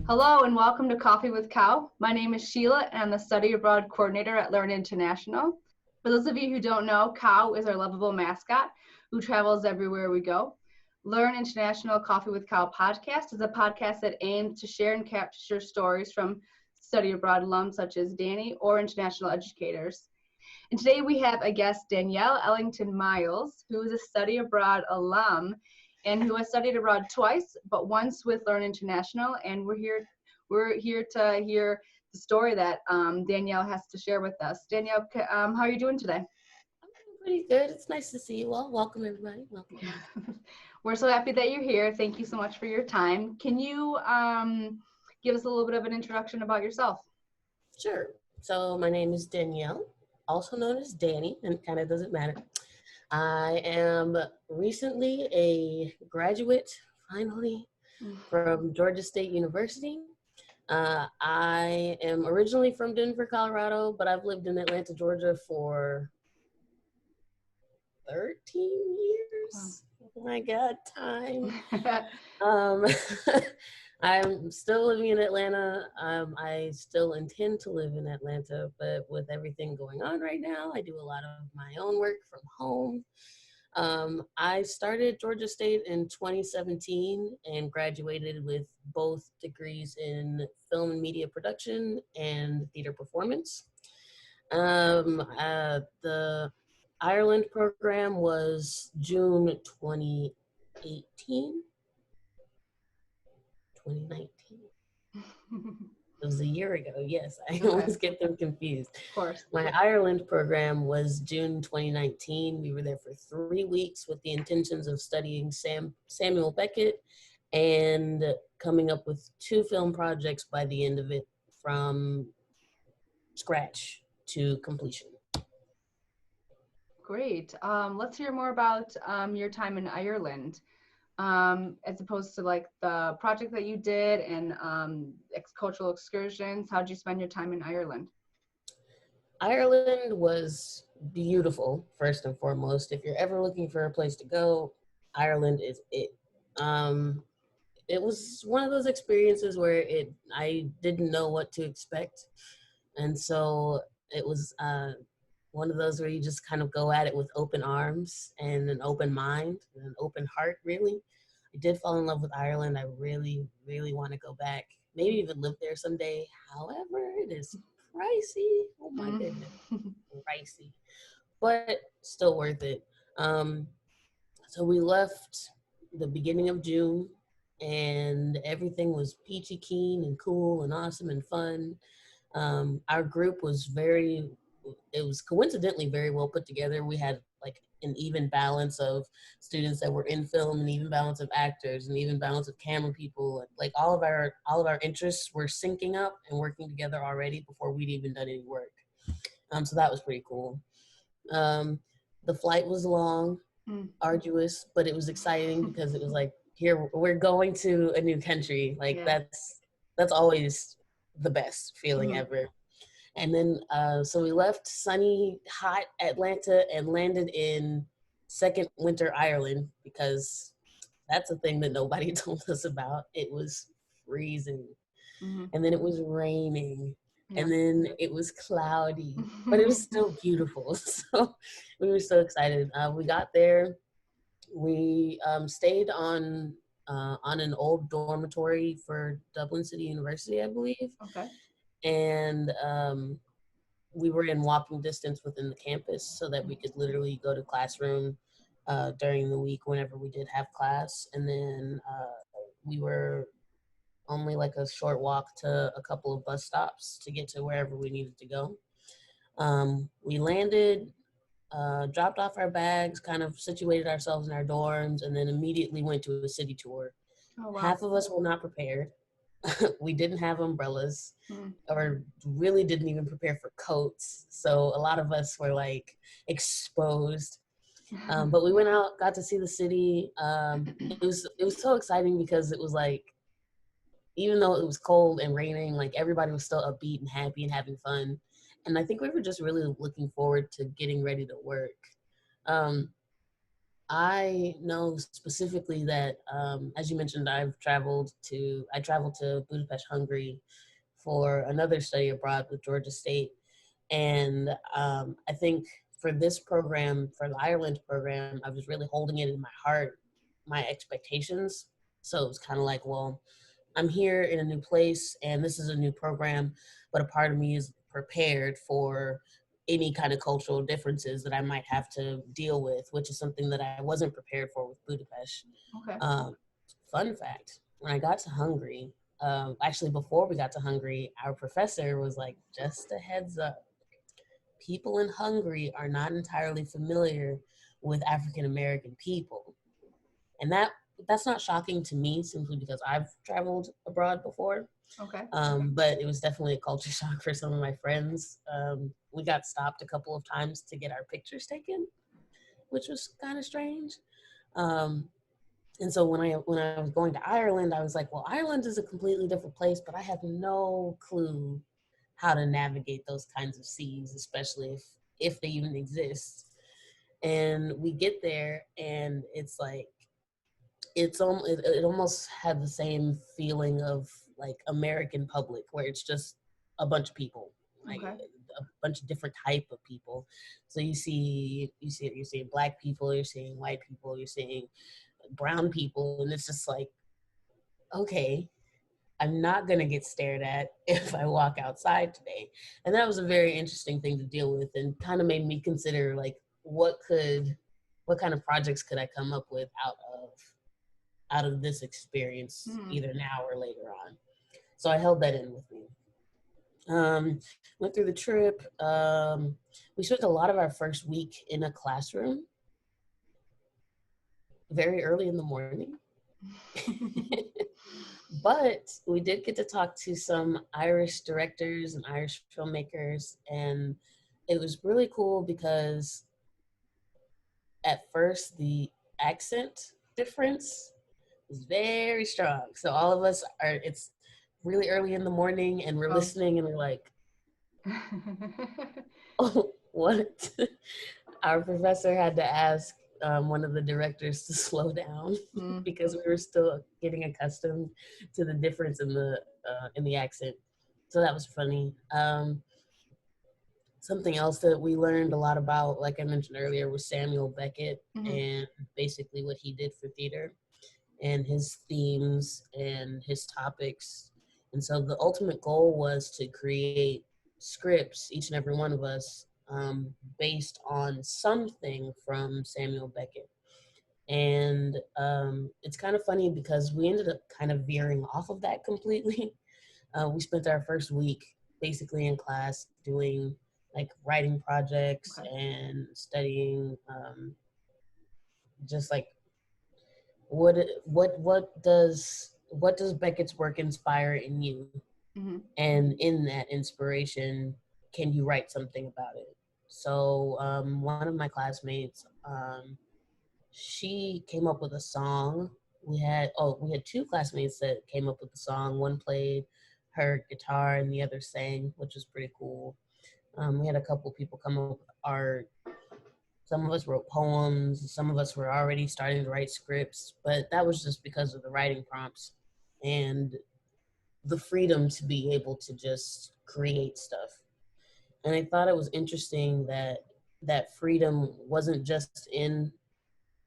Hello and welcome to Coffee with Cow. My name is Sheila and I'm the Study Abroad Coordinator at Learn International. For those of you who don't know, Cow is our lovable mascot who travels everywhere we go. Learn International Coffee with Cow podcast is a podcast that aims to share and capture stories from study abroad alums such as Danny or international educators. And today we have a guest, Danielle Ellington-Myles, who is a study abroad alum and who has studied abroad twice, but once with Learn International. And we're here to hear the story that Danielle has to share with us. Danielle, how are you doing today? I'm doing pretty good. It's nice to see you all. Welcome, everybody. Welcome. We're so happy that you're here. Thank you so much for your time. Can you give us a little bit of an introduction about yourself? Sure. So my name is Danielle, also known as Danny, and it kind of doesn't matter. I am recently a graduate, finally, from Georgia State University. I am originally from Denver, Colorado, but I've lived in Atlanta, Georgia for 13 years. Oh my God, time. I'm still living in Atlanta. I still intend to live in Atlanta, but with everything going on right now, I do a lot of my own work from home. I started Georgia State in 2017 and graduated with both degrees in film and media production and theater performance. The Ireland program was June 2018. 2019. It was a year ago. Yes, I always get them confused. Of course. My Ireland program was June 2019. We were there for 3 weeks with the intentions of studying Samuel Beckett and coming up with 2 film projects by the end of it from scratch to completion. Great. Let's hear more about your time in Ireland. As opposed to like the project that you did and cultural excursions. How did you spend your time in Ireland? Ireland was beautiful, first and foremost. If you're ever looking for a place to go, Ireland is it. It was one of those experiences where I didn't know what to expect. And so it was one of those where you just kind of go at it with open arms and an open mind and an open heart, really. I did fall in love with Ireland. I really, really want to go back. Maybe even live there someday. However, it is pricey. Oh my goodness, pricey, but still worth it. So we left the beginning of June, and everything was peachy keen and cool and awesome and fun. Our group was it was coincidentally very well put together. We had like an even balance of students that were in film, an even balance of actors, an even balance of camera people. Like all of our interests were syncing up and working together already before we'd even done any work. So that was pretty cool. The flight was long, arduous, but it was exciting because it was like, here we're going to a new country. Like that's always the best feeling ever. And then, so we left sunny, hot Atlanta and landed in second winter Ireland because that's a thing that nobody told us about. It was freezing. And then it was raining. And then it was cloudy, but it was still beautiful. So we were so excited. We got there. We stayed on an old dormitory for Dublin City University, I believe. Okay. And we were in walking distance within the campus so that we could literally go to classroom during the week whenever we did have class. And then we were only like a short walk to a couple of bus stops to get to wherever we needed to go. We landed, dropped off our bags, kind of situated ourselves in our dorms, and then immediately went to a city tour. Oh, wow. Half of us were not prepared. We didn't have umbrellas or really didn't even prepare for coats. So a lot of us were like exposed. But we went out, got to see the city. It was so exciting because it was like, even though it was cold and raining, like everybody was still upbeat and happy and having fun. And I think we were just really looking forward to getting ready to work. I know specifically that, as you mentioned, I traveled to Budapest, Hungary for another study abroad with Georgia State. And I think for this program, for the Ireland program, I was really holding it in my heart, my expectations. So it was kind of like, well, I'm here in a new place and this is a new program, but a part of me is prepared for any kind of cultural differences that I might have to deal with, which is something that I wasn't prepared for with Budapest. Okay. Um, Fun fact, when I got to Hungary, actually before we got to Hungary, our professor was like, just a heads up, people in Hungary are not entirely familiar with African American people. And that's not shocking to me simply because I've traveled abroad before. Okay. But it was definitely a culture shock for some of my friends. We got stopped a couple of times to get our pictures taken, which was kind of strange. Um, and so when I was going to Ireland, I was like, well, Ireland is a completely different place, but I have no clue how to navigate those kinds of seas, especially if they even exist. And we get there, and it's like it almost had the same feeling of like American public, where it's just a bunch of people, like Okay. a bunch of different type of people. So you're seeing black people, you're seeing white people, you're seeing brown people, and it's just like, okay, I'm not going to get stared at if I walk outside today. And that was a very interesting thing to deal with, and kind of made me consider like what kind of projects could I come up with out of this experience, Hmm. either now or later on. So I held that in with me. Went through the trip. We spent a lot of our first week in a classroom very early in the morning. But we did get to talk to some Irish directors and Irish filmmakers, and it was really cool because at first the accent difference was very strong. So all of us it's really early in the morning and we're Oh. listening and we're like, oh, what? Our professor had to ask one of the directors to slow down Mm. because we were still getting accustomed to the difference in the accent. So that was funny. Something else that we learned a lot about, like I mentioned earlier, was Samuel Beckett Hmm. and basically what he did for theater and his themes and his topics. And so the ultimate goal was to create scripts, each and every one of us, based on something from Samuel Beckett. And it's kind of funny because we ended up kind of veering off of that completely. We spent our first week basically in class doing like writing projects Okay. and studying just like what does Beckett's work inspire in you? Hmm. And in that inspiration, can you write something about it? So one of my classmates, she came up with a song. We had two classmates that came up with the song. One played her guitar and the other sang, which was pretty cool. We had a couple people come up with art. Some of us wrote poems. Some of us were already starting to write scripts, but that was just because of the writing prompts and the freedom to be able to just create stuff. And I thought it was interesting that that freedom wasn't just in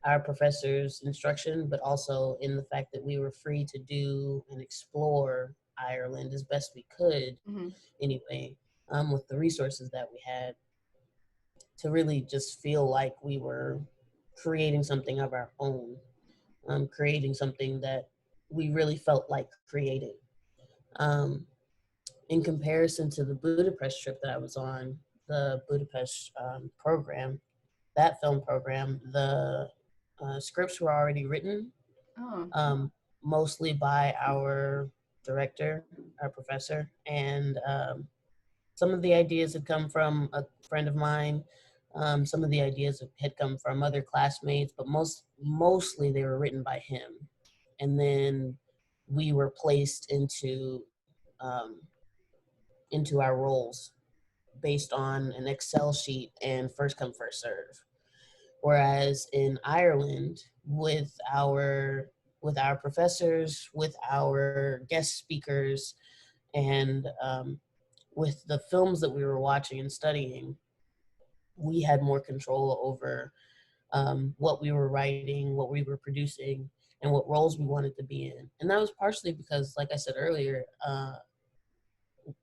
our professor's instruction, but also in the fact that we were free to do and explore Ireland as best we could, Hmm. anyway, with the resources that we had, to really just feel like we were creating something of our own, creating something that we really felt like creating. Um, in comparison to the Budapest trip that I was on, the Budapest program, that film program, the scripts were already written, Oh. um, mostly by our director, our professor, and some of the ideas had come from a friend of mine. Some of the ideas had come from other classmates, but mostly they were written by him. And then we were placed into our roles based on an Excel sheet and first come first serve. Whereas in Ireland, with our professors, with our guest speakers, and with the films that we were watching and studying, we had more control over what we were writing, what we were producing, and what roles we wanted to be in. And that was partially because, like I said earlier,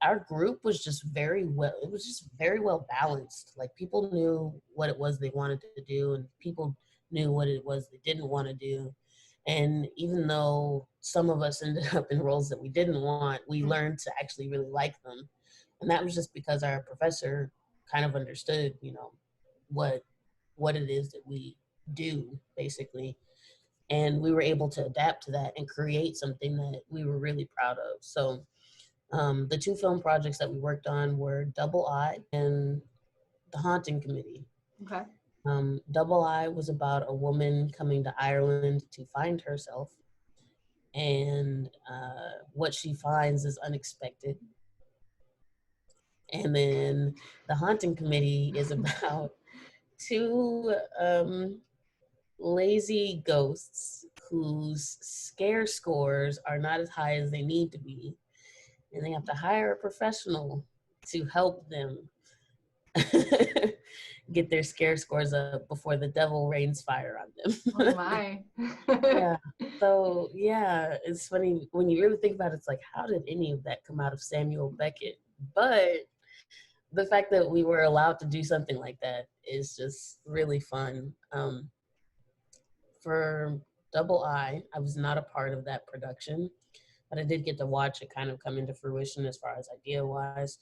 our group was just very well balanced. Like, people knew what it was they wanted to do, and people knew what it was they didn't want to do. And even though some of us ended up in roles that we didn't want, we learned to actually really like them. And that was just because our professor kind of understood, what it is that we do, basically. And we were able to adapt to that and create something that we were really proud of. So the two film projects that we worked on were Double I and The Haunting Committee. Okay. Double I was about a woman coming to Ireland to find herself, and what she finds is unexpected. And then The Haunting Committee is about two lazy ghosts whose scare scores are not as high as they need to be, and they have to hire a professional to help them get their scare scores up before the devil rains fire on them. Oh my. Yeah. So yeah, it's funny when you really think about it. It's like, how did any of that come out of Samuel Beckett? But the fact that we were allowed to do something like that is just really fun. For Double I was not a part of that production, but I did get to watch it kind of come into fruition as far as idea wise.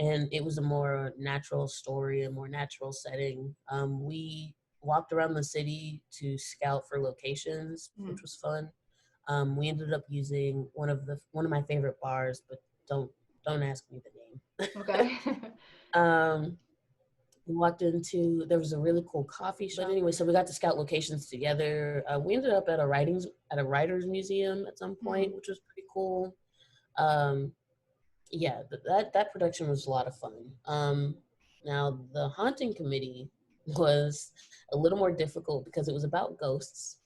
And it was a more natural story, a more natural setting. We walked around the city to scout for locations, which was fun. We ended up using one of my favorite bars, but don't ask me the name. Okay. We walked into, there was a really cool coffee shop. But anyway, so we got to scout locations together. We ended up at a writer's museum at some point, which was pretty cool. Yeah, that production was a lot of fun. Now, The Haunting Committee was a little more difficult because it was about ghosts.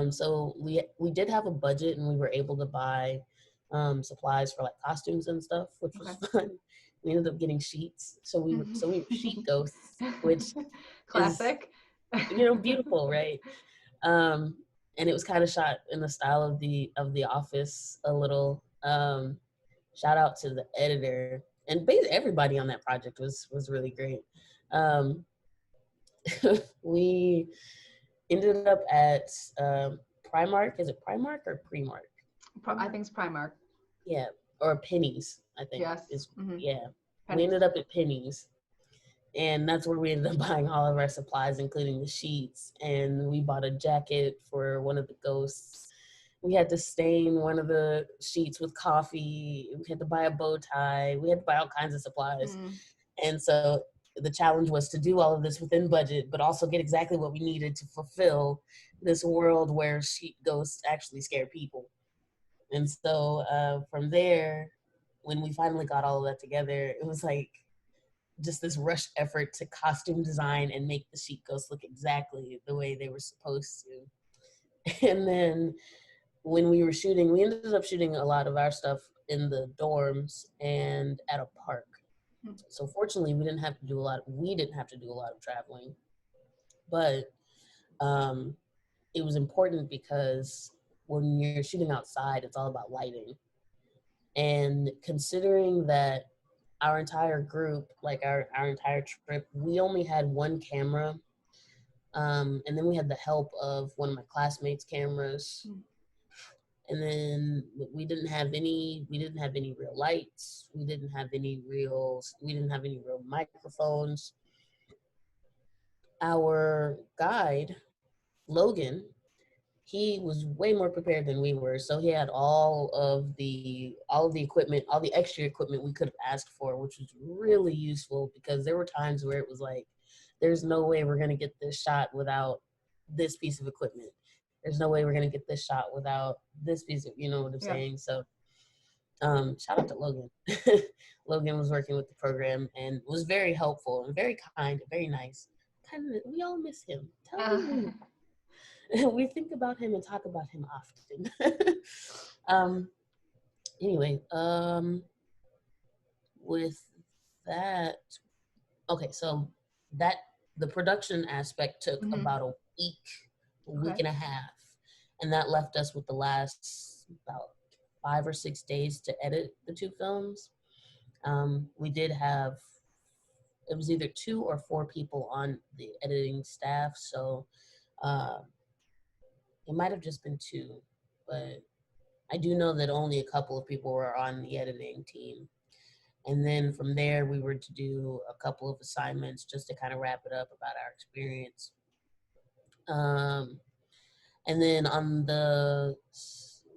So we did have a budget, and we were able to buy supplies for like costumes and stuff, which was fun. We ended up getting sheets, so we were sheet ghosts, which classic. is beautiful, right? And it was kind of shot in the style of the Office a little. Shout out to the editor, and basically everybody on that project was really great. We ended up at Primark. Is it Primark or Primark? I think it's Primark. Yeah, or Pennies, I think. Yes. Yeah. Pennies. We ended up at Pennies, and that's where we ended up buying all of our supplies, including the sheets. And we bought a jacket for one of the ghosts. We had to stain one of the sheets with coffee. We had to buy a bow tie. We had to buy all kinds of supplies. And so the challenge was to do all of this within budget, but also get exactly what we needed to fulfill this world where sheet ghosts actually scare people. And so from there, when we finally got all of that together, it was like just this rushed effort to costume design and make the sheet ghosts look exactly the way they were supposed to. And then when we were shooting, we ended up shooting a lot of our stuff in the dorms and at a park. So fortunately, we didn't have to do a lot of traveling. But it was important because when you're shooting outside, it's all about lighting. And considering that our entire group, like our entire trip, we only had one camera. And then we had the help of one of my classmates' cameras. And then we didn't have any real lights. We didn't have any real microphones. Our guide, Logan, he was way more prepared than we were. So he had all of the equipment, all the extra equipment we could have asked for, which was really useful because there were times where it was like, there's no way we're going to get this shot without this piece of equipment. There's no way we're going to get this shot without this piece of, you know what I'm saying? So shout out to Logan. Logan was working with the program and was very helpful and very kind, very nice. we all miss him. Tell Uh, him we miss him. We think about him and talk about him often. um, anyway, with that, okay, so that the production aspect took mhm. about week, a week Okay. and a half, and that left us with the last about 5 or 6 days to edit the two films. We did have, it was either 2 or 4 people on the editing staff, so uh, it might have just been 2, but I do know that only a couple of people were on the editing team. And then from there, we were to do a couple of assignments just to kind of wrap it up about our experience. Um, and then on the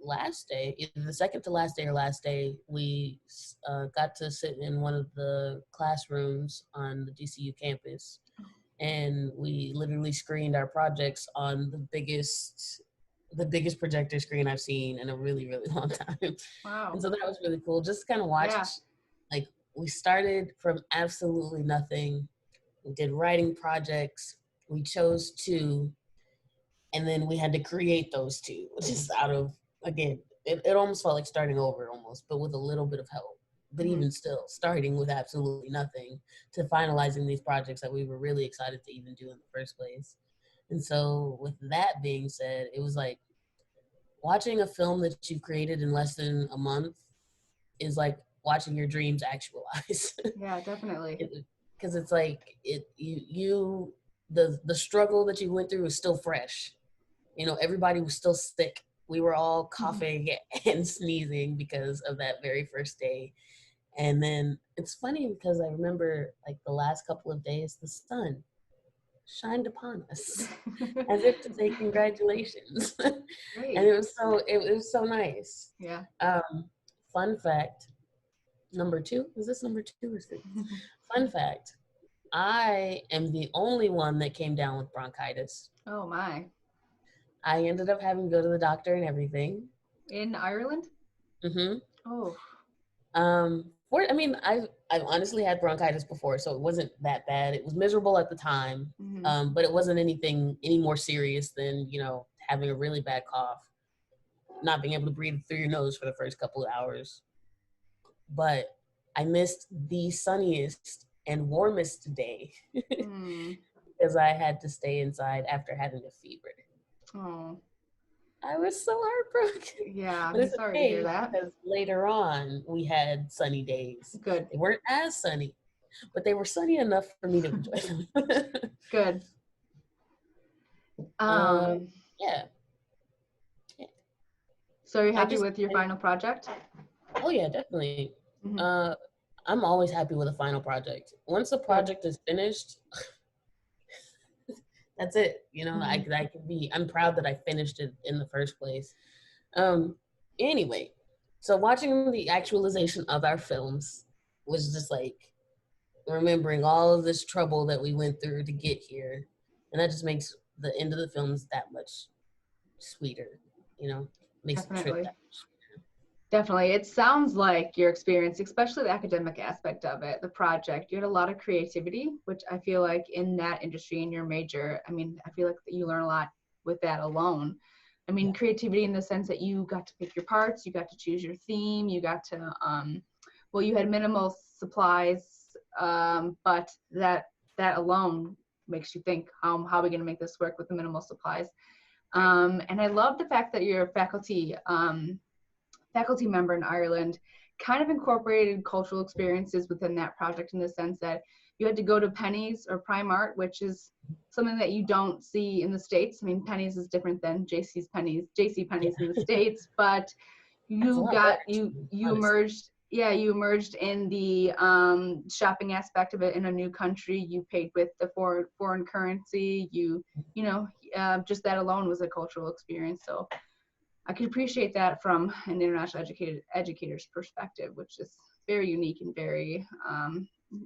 last day, either the second to last day or last day, we got to sit in one of the classrooms on the DCU campus. And we literally screened our projects on the biggest projector screen I've seen in a really, really long time. And Wow. so that was really cool. Just to kind of watch, Yeah. like, we started from absolutely nothing. We did writing projects. We chose 2, and then we had to create those 2, just out of, again, it almost felt like starting over almost, but with a little bit of help. But Mhm. even still, starting with absolutely nothing to finalizing these projects that we were really excited to even do in the first place. And so with that being said, it was like watching a film that you've created in less than a month is like watching your dreams actualize. Yeah, definitely. Because it's like the struggle that you went through is still fresh. Everybody was still sick. We were all coughing and sneezing because of that very first day. And then it's funny because I remember, like, the last couple of days, the sun shined upon us as if to say congratulations. And Great. it was so nice. Yeah. Fun fact number 2, is this number 2 or 3? Fun fact, I am the only one that came down with bronchitis. Oh my. I ended up having to go to the doctor and everything. In Ireland? Mm-hmm. Oh. I've honestly had bronchitis before, so it wasn't that bad. It was miserable at the time, Mhm. but it wasn't anything any more serious than having a really bad cough, not being able to breathe through your nose for the first couple of hours. But I missed the sunniest and warmest day Mm. because I had to stay inside after having a fever. Oh. I was so heartbroken. Yeah, But I'm it's sorry to hear okay that. because later on we had sunny days. Good. They weren't as sunny, but they were sunny enough for me to enjoy them. Good. um, Um, yeah. Yeah. so are you I happy just, with your final project? oh yeah, definitely. Mhm. Uh, I'm always happy with a final project. Once a Good. project is finished, that's it. Mhm. I'm proud that I finished it in the first place. Um, anyway, so watching the actualization of our films was just like remembering all of this trouble that we went through to get here. And that just makes the end of the films that much sweeter, makes the trip Definitely. that much sweeter. Definitely. It sounds like your experience, especially the academic aspect of it, the project, you had a lot of creativity, which I feel like in that industry, in your major, I mean, I feel like you learn a lot with that alone. I mean, Yeah. creativity in the sense that you got to pick your parts, you got to choose your theme, you got to, well, you had minimal supplies, but that alone makes you think, how are we going to make this work with the minimal supplies? And I love the fact that your faculty member in Ireland kind of incorporated cultural experiences within that project in the sense that you had to go to Penny's or Primark, which is something that you don't see in the States. I mean, Penny's is different than JC Yeah. Penney's in the States, but That's a you lot better got too, you honestly. emerged, yeah, you emerged in the shopping aspect of it in a new country. You paid with the foreign currency. Just that alone was a cultural experience. So I could appreciate that from an international educator's perspective, which is very unique and very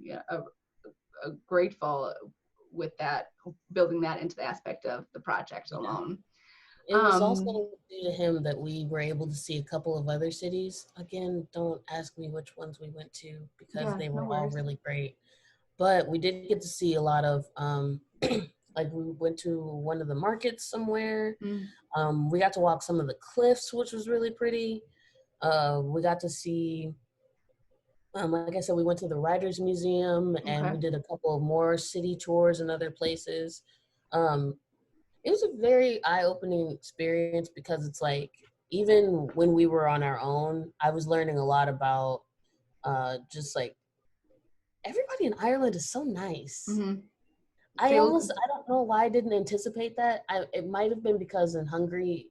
yeah, grateful with that, building that into the aspect of the project Yeah. alone. It was Um, also due to him that we were able to see a couple of other cities. Again, don't ask me which ones we went to because yeah, they no were all worries. really great. But we did get to see a lot of Like we went to one of the markets somewhere. Mm. We got to walk some of the cliffs, which was really pretty. We got to see, like I said, we went to the Writers Museum and Okay. we did a couple of more city tours in other places. Um, it was a very eye-opening experience because it's like, even when we were on our own, I was learning a lot about just like everybody in Ireland is so nice. Mm-hmm. I Feel. don't know why I didn't anticipate that. It might have been because in Hungary,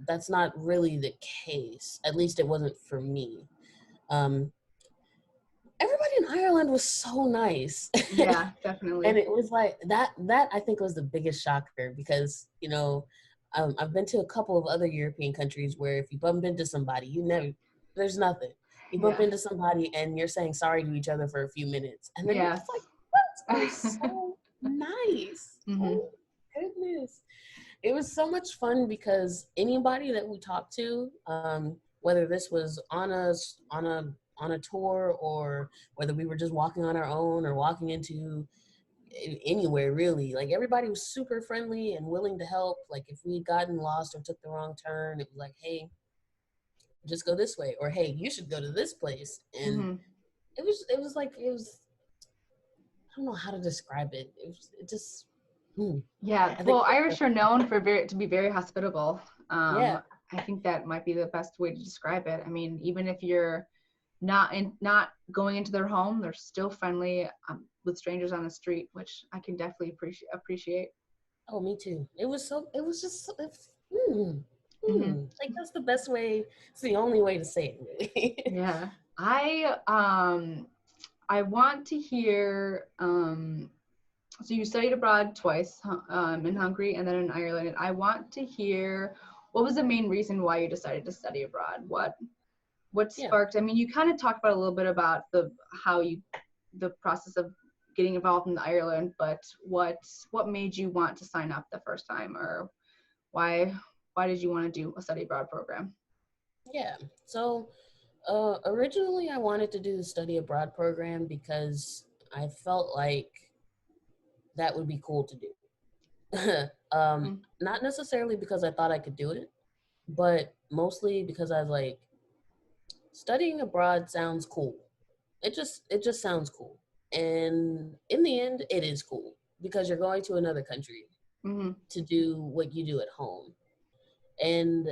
that's not really the case. At least it wasn't for me. Um, Everybody in Ireland was so nice. Yeah, And definitely. it was like that I think was the biggest shocker because, I've been to a couple of other European countries where if you bump into somebody, there's nothing. You bump Yeah. into somebody and you're saying sorry to each other for a few minutes. And then you're Yeah. just like, what? It was so nice. Mm-hmm. Oh goodness. It was so much fun because anybody that we talked to, whether this was on a tour or whether we were just walking on our own or walking into anywhere really, like everybody was super friendly and willing to help. Like if we'd gotten lost or took the wrong turn, it was like, hey, just go this way, or hey, you should go to this place. And Mm-hmm. it was I don't know how to describe it. It just Yeah. I think Well, Irish are known for to be very hospitable. yeah. I think that might be the best way to describe it. I mean, even if you're not going into their home, they're still friendly with strangers on the street, which I can definitely appreciate. Oh, me too. It was just Mm-hmm. like that's the best way. It's the only way to say it really. Yeah. I want to hear so you studied abroad twice, in Hungary and then in Ireland. And I want to hear what was the main reason why you decided to study abroad? What Yeah. sparked? I mean, you kind of talked about a little bit about the process of getting involved in Ireland, but what made you want to sign up the first time, or why did you want to do a study abroad program? Yeah. So originally I wanted to do the study abroad program because I felt like that would be cool to do. Mm. Not necessarily because I thought I could do it, but mostly because I was like, studying abroad sounds cool. It just sounds cool. And in the end, it is cool because you're going to another country Mm-hmm. to do what you do at home. And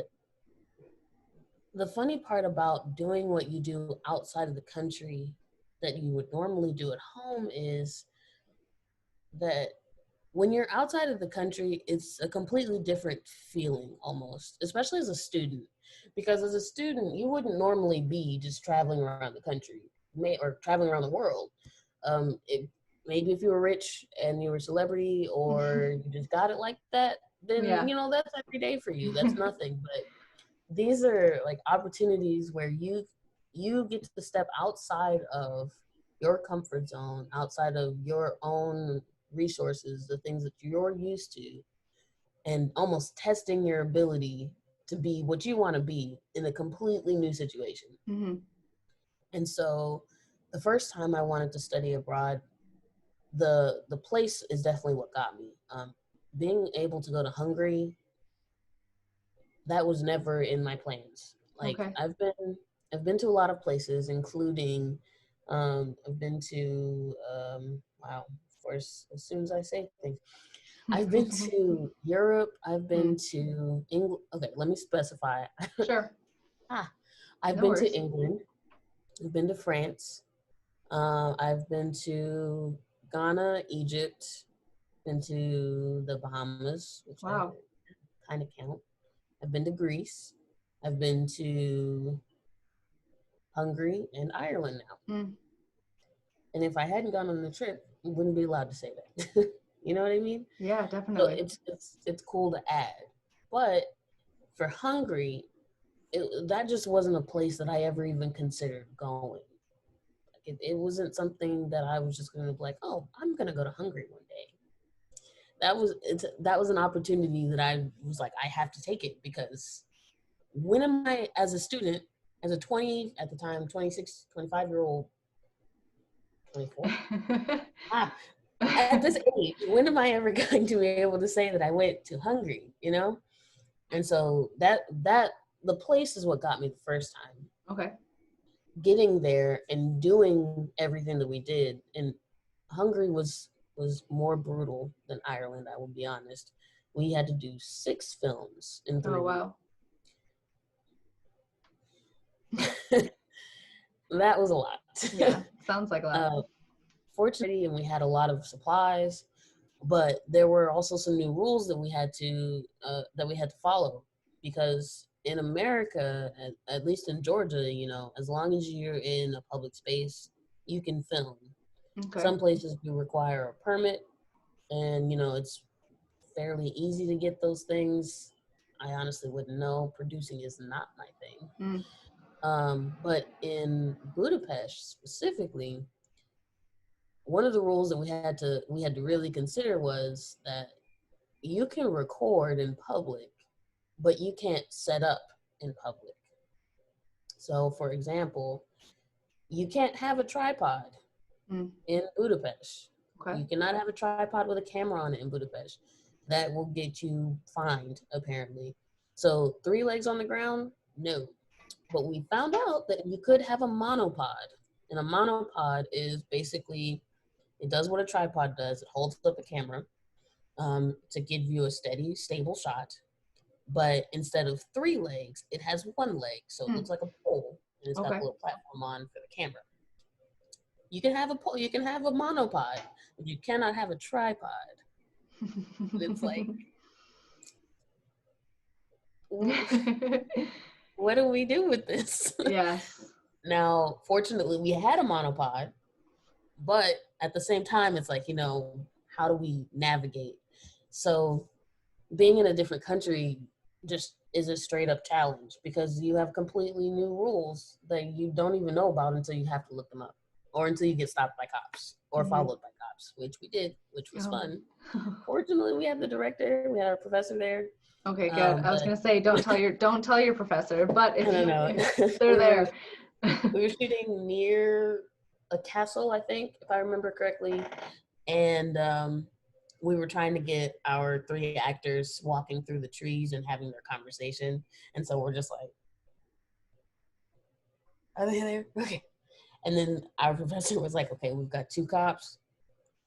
the funny part about doing what you do outside of the country that you would normally do at home is that when you're outside of the country, it's a completely different feeling almost, especially as a student. Because as a student, you wouldn't normally be just traveling around the country or traveling around the world. Maybe if you were rich and you were a celebrity or you just got it like that, then Yeah. that's every day for you. That's nothing. But these are like opportunities where you get to step outside of your comfort zone, outside of your own resources, the things that you're used to, and almost testing your ability to be what you want to be in a completely new situation. Mm-hmm. And so the first time I wanted to study abroad, the place is definitely what got me. Being able to go to Hungary, that was never in my plans. Like Okay. I've been to a lot of places, including I've been to wow, as soon as I say things. I've been to Europe, I've been Mm. to England. Okay, let me specify. Sure. ah, I've No been to worries. England, I've been to France, I've been to Ghana, Egypt, been to the Bahamas, which I Wow. kind of count. I've been to Greece. I've been to Hungary and Ireland now. Mm. And if I hadn't gone on the trip, I wouldn't be allowed to say that. You know what I mean? Yeah, So definitely. it's cool to add. But for Hungary, that just wasn't a place that I ever even considered going. Like it wasn't something that I was just going to be like, oh, I'm going to go to Hungary one day. That was an opportunity that I was like, I have to take it because when am I, as a student, as a 20 at the time 26 25-year-old, 24, at this age, when am I ever going to be able to say that I went to Hungary, you know? And so that the place is what got me the first time. Okay. Getting there and doing everything that we did, and Hungary was more brutal than Ireland, I will be honest. We had to do 6 films in 3 Oh, weeks. wow. That was a lot. Yeah, sounds like a lot. Fortunately, and we had a lot of supplies, but there were also some new rules that we had to follow, because in America, at least in Georgia, you know, as long as you're in a public space, you can film. Okay. Some places do require a permit, and you know, it's fairly easy to get those things. I honestly wouldn't know. Producing is not my thing. But in Budapest specifically, one of the rules that we had to really consider was that you can record in public, but you can't set up in public. So, for example, you can't have a tripod in Budapest. Okay. You cannot have a tripod with a camera on it in Budapest. That will get you fined, apparently. So 3 legs on the ground, no. But we found out that you could have a monopod. And a monopod is basically, it does what a tripod does. It holds up a camera to give you a steady, stable shot. But instead of 3 legs, it has 1 leg. So it looks like a pole, and it's got Okay. a little platform on for the camera. You can have a pole, you can have a monopod, but you cannot have a tripod. And it's like, what do we do with this? Yes. Now, fortunately, we had a monopod, but at the same time, it's like, you know, how do we navigate? So being in a different country just is a straight up challenge, because you have completely new rules that you don't even know about until you have to look them up, or until you get stopped by cops or followed by cops, which we did, which was fun. Fortunately, we had the director, we had our professor there. Okay, good. I was gonna say, don't tell your professor, but if if they're there. We were shooting near a castle, I think, if I remember correctly, and we were trying to get our 3 actors walking through the trees and having their conversation, and so we're just like, "Are they there? Okay." And then our professor was like, "Okay, we've got 2 cops.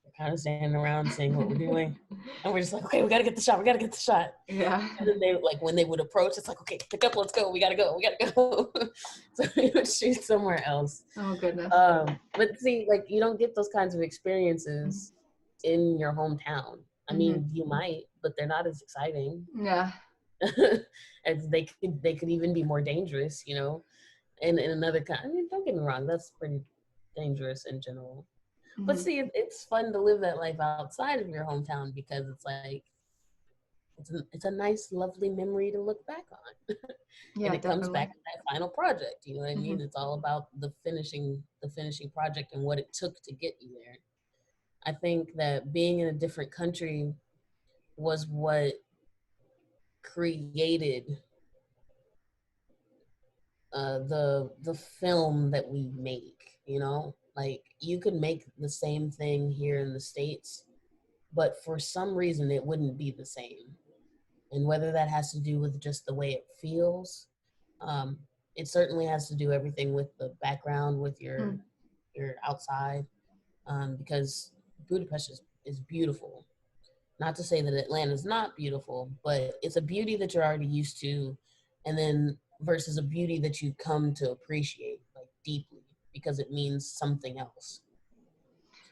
We're kind of standing around saying what we're doing." And we're just like, "Okay, we got to get the shot. Yeah. And then they, like, when they would approach, it's like, "Okay, pick up, let's go. We got to go. So we would shoot somewhere else. Oh, goodness. But see, like, you don't get those kinds of experiences in your hometown. I mean, you might, but they're not as exciting. Yeah. As they could even be more dangerous, you know. And in another I mean, don't get me wrong, that's pretty dangerous in general. But see, it's fun to live that life outside of your hometown, because it's like, it's a nice, lovely memory to look back on. Yeah, and it definitely comes back to that final project. You know what I mean? It's all about the finishing project and what it took to get you there. I think that being in a different country was what created the film that we make. You know, like, you could make the same thing here in the States, but for some reason it wouldn't be the same. And whether that has to do with just the way it feels, it certainly has to do everything with the background, with your outside, because Budapest is beautiful. Not to say that Atlanta is not beautiful, but it's a beauty that you're already used to, and then versus a beauty that you come to appreciate, like, deeply, because it means something else.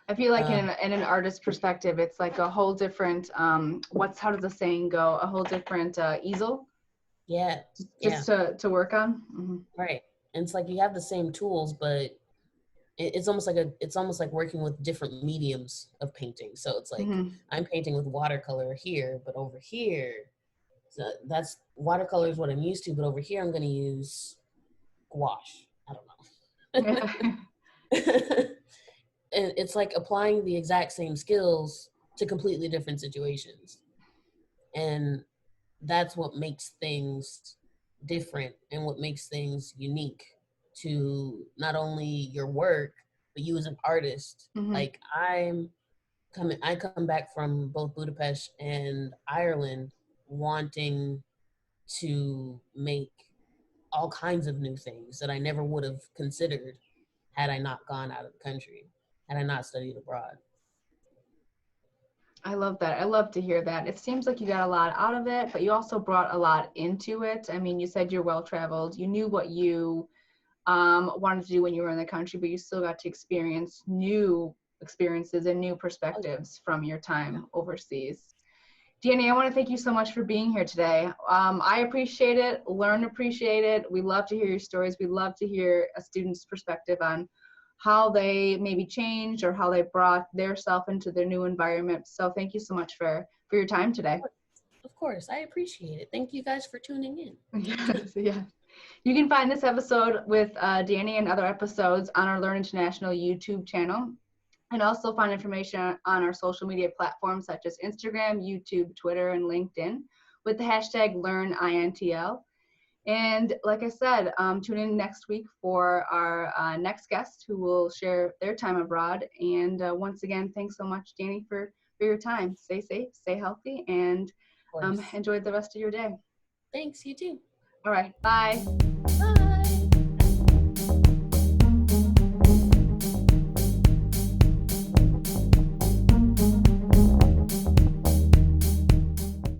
I feel like in an artist's perspective, it's like a whole different, how does the saying go? A whole different easel. Yeah. Just to work on. Right. And it's like you have the same tools, but it's almost like working with different mediums of painting. So it's like, I'm painting with watercolor here, but over here, that's watercolor is what I'm used to, but over here I'm going to use gouache. I don't know. And it's like applying the exact same skills to completely different situations. And that's what makes things different and what makes things unique to not only your work, but you as an artist. Like, I'm I come back from both Budapest and Ireland wanting to make all kinds of new things that I never would have considered had I not gone out of the country, had I not studied abroad. I love that. I love to hear that. It seems like you got a lot out of it, but you also brought a lot into it. I mean, you said you're well traveled. You knew what you wanted to do when you were in the country, but you still got to experience new experiences and new perspectives from your time overseas. Danny, I want to thank you so much for being here today. I appreciate it. Learn appreciate it. We love to hear your stories. We love to hear a student's perspective on how they maybe changed or how they brought their self into their new environment. So thank you so much for your time today. Of course, I appreciate it. Thank you guys for tuning in. Yes, yeah. You can find this episode with Danny and other episodes on our Learn International YouTube channel, and also find information on our social media platforms such as Instagram, YouTube, Twitter, and LinkedIn with the hashtag LearnINTL. And like I said, tune in next week for our next guest who will share their time abroad. And once again, thanks so much, Danny, for your time. Stay safe, stay healthy, and enjoy the rest of your day. Thanks, you too. All right, bye. Bye.